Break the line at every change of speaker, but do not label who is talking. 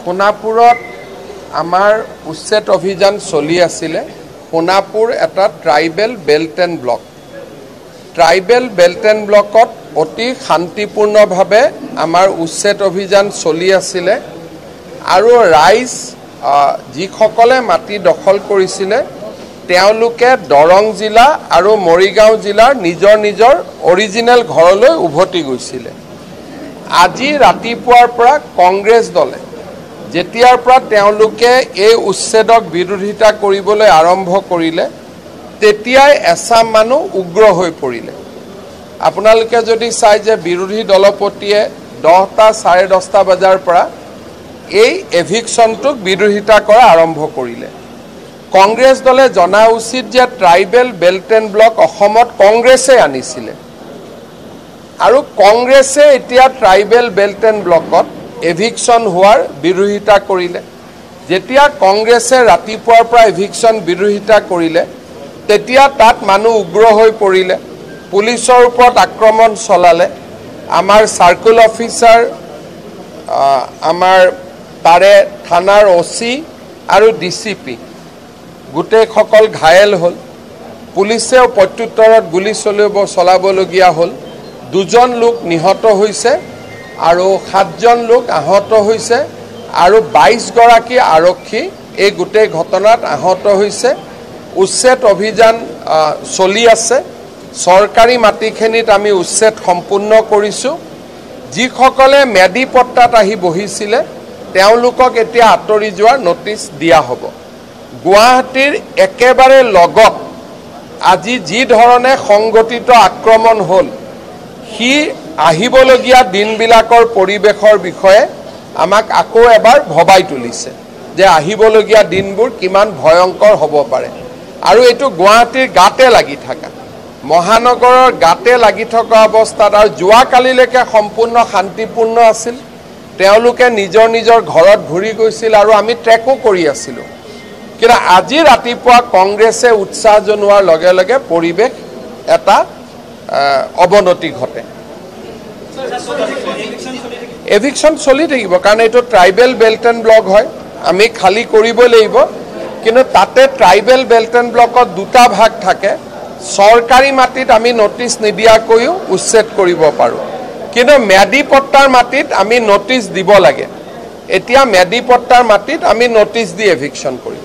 সোণাপুৰত আমাৰ উচ্ছেদ অভিযান চলি আছিলে। সোণাপুৰ এটা tribal belt and block. Tribal belt and ব্লকত অতি শান্তিপূৰ্ণভাৱে আমাৰ উচ্ছেদ অভিযান চলি আছিলে আৰু ৰাইজ যিসকলে মাটি দখল কৰিছিলে তেওঁলোকে দৰং জিলা আৰু মৰিগাঁও জিলাৰ নিজৰ নিজৰ অৰিজিনেল ঘৰলৈ উভতি গৈছিলে। আজি ৰাতিপুৱাৰ পৰা কংগ্ৰেছ দলে যেতিয়াৰ পৰা তেওঁলোকে এই উচ্ছেদক বিৰোধিতা কৰিবলৈ আৰম্ভ কৰিলে তেতিয়াই এছাম মানুহ উগ্ৰ হৈ পৰিলে। আপোনালোকে যদি চাই যে বিৰোধী দলপতিয়ে 10টা 10:30 বজাৰ পৰা এই এভিকশ্যনটোক বিৰোধিতা কৰা আৰম্ভ কৰিলে। কংগ্ৰেছ দলে জনা উচিত যে ট্ৰাইবেল বেল্ট এণ্ড ব্লক অসমত কংগ্ৰেছে আনিছিলে আৰু কংগ্ৰেছে এতিয়া ট্ৰাইবেল বেল্ট এণ্ড ব্লকত এভিকশ্যন হোৱাৰ বিৰোধিতা কৰিলে। যেতিয়া কংগ্ৰেছে ৰাতিপুৱাৰ পৰা এভিকশ্যন বিৰোধিতা কৰিলে তেতিয়া তাত মানুহ উগ্ৰ হৈ পৰিলে, পুলিচৰ ওপৰত আক্ৰমণ চলালে। আমাৰ চাৰ্কুল অফিচাৰ, আমাৰ তাৰে থানাৰ OC আৰু DCP গোটেইসকল ঘায়েল হ'ল। পুলিচেও প্ৰত্যুত্তৰত গুলী চলাবলগীয়া হ'ল। 2জন লোক নিহত হৈছে আৰু 7জন লোক আহত হৈছে আৰু 22গৰাকী আৰক্ষী এই গোটেই ঘটনাত আহত হৈছে। উচ্ছেদ অভিযান চলি আছে। চৰকাৰী মাটিখিনিত আমি উচ্ছেদ সম্পূৰ্ণ কৰিছোঁ। যিসকলে মেডি পট্টাত আহি বহিছিলে তেওঁলোকক এতিয়া আঁতৰি যোৱাৰ নটিচ দিয়া হ'ব। গুৱাহাটীৰ একেবাৰে লগত আজি যি ধৰণে সংগঠিত আক্ৰমণ হ'ল সি আহিবলগীয়া দিনবিলাকৰ পৰিৱেশৰ বিষয়ে আমাক আকৌ এবাৰ ভবাই তুলিছে যে আহিবলগীয়া দিনবোৰ কিমান ভয়ংকৰ হ'ব পাৰে। আৰু এইটো গুৱাহাটীৰ গাতে লাগি থকা, মহানগৰৰ গাতে লাগি থকা অৱস্থাত আৰু যোৱাকালিলৈকে সম্পূৰ্ণ শান্তিপূৰ্ণ আছিল। তেওঁলোকে নিজৰ নিজৰ ঘৰত ঘূৰি গৈছিল আৰু আমি ট্ৰেকো কৰি আছিলোঁ। কিন্তু আজি ৰাতিপুৱা কংগ্ৰেছে উৎসাহ জনোৱাৰ লগে লগে পৰিৱেশ এটা অৱনতি ঘটে। এভিকশ্যন চলি থাকিব কাৰণ এইটো ট্ৰাইবেল বেল্ট এণ্ড ব্লক হয়, আমি খালী কৰিব লাগিব। কিন্তু তাতে ট্ৰাইবেল বেল্ট এণ্ড ব্লকত 2টা ভাগ থাকে। চৰকাৰী মাটিত আমি নটিচ নিদিয়াকৈও উচ্ছেদ কৰিব পাৰোঁ, কিন্তু মেডি পট্টাৰ মাটিত আমি নটিচ দিব লাগে। এতিয়া মেডি পট্টাৰ মাটিত আমি নটিচ দি এভিকশ্যন কৰিম।